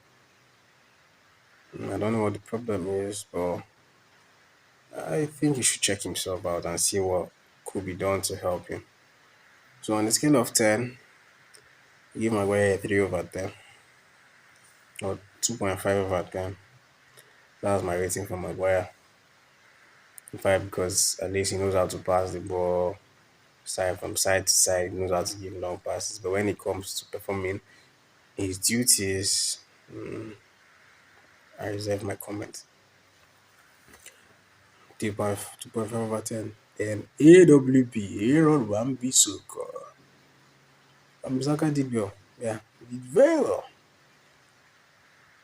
I don't know what the problem is, but I think he should check himself out and see what could be done to help him. So on the scale of 10, give Maguire a 3 over 10 or 2.5 over 10. That's my rating for Maguire. In fact, because at least he knows how to pass the ball side from side to side, he knows how to give long passes. But when it comes to performing his duties, I reserve my comment. 2.5 over 10. Then AWP, Aaron Wan-Bissaka. Wan-Bissaka did well. Yeah, he did very well.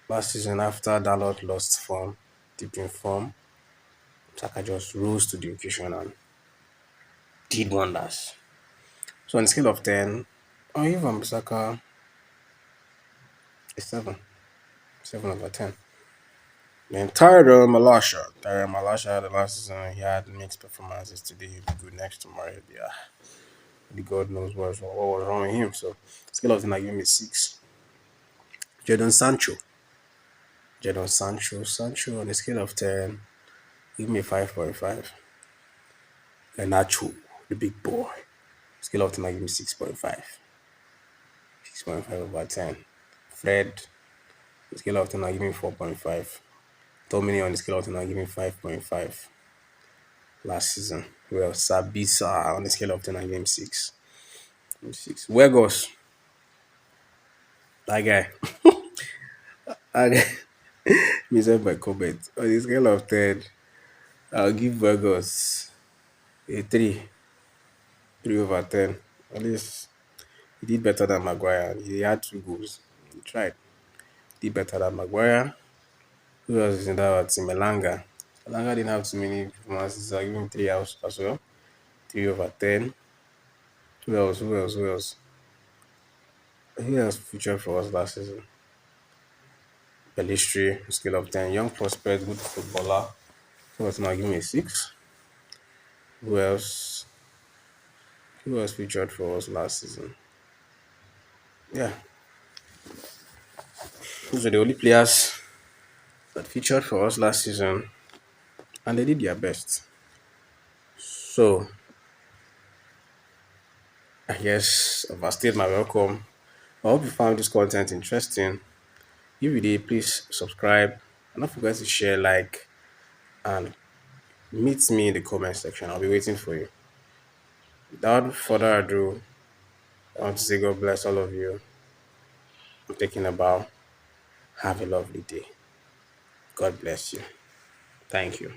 Last season, after Dalot lost form, deep in form, Saka just rose to the occasion and did wonders. So on a scale of 10, I'll give Wan-Bissaka a 7. 7 over 10. Then Tyrell Malasha, the last season, he had mixed performances. Today, he'll be good next to Mario. Yeah, the God knows what was wrong with him. So, scale of 10, I give him a 6. Jadon Sancho. Sancho on a scale of 10, give me a 5.5. And Nacho, the big boy. Scale of 10, I give him 6.5. 6.5 over 10. Fred, on the scale of 10, I give him 4.5. Dominic on the scale of 10, I give him 5.5. Last season. Well, Sabisa on the scale of 10, I give him 6. 6. Wegos, that guy. That guy. Missed my comment. On the scale of 10, I'll give Wegos a 3. 3 over 10. At least he did better than Maguire. He had 2 goals. He tried. Did better than Maguire. Who else is in that team? Elanga. Elanga didn't have too many performances. I give him 3 as well. 3 over 10. Who else? He has featured for us last season. Pelistri, scale of 10. Young prospect, good footballer. Who else now? Give me a 6. Who else? Who else featured for us last season? Yeah, those are the only players that featured for us last season, and they did their best. So, I guess I've overstayed my welcome. I hope you found this content interesting. If you did, please subscribe and don't forget to share, like, and meet me in the comment section. I'll be waiting for you. Without further ado, I want to say God bless all of you. I'm taking a bow. Have a lovely day. God bless you. Thank you.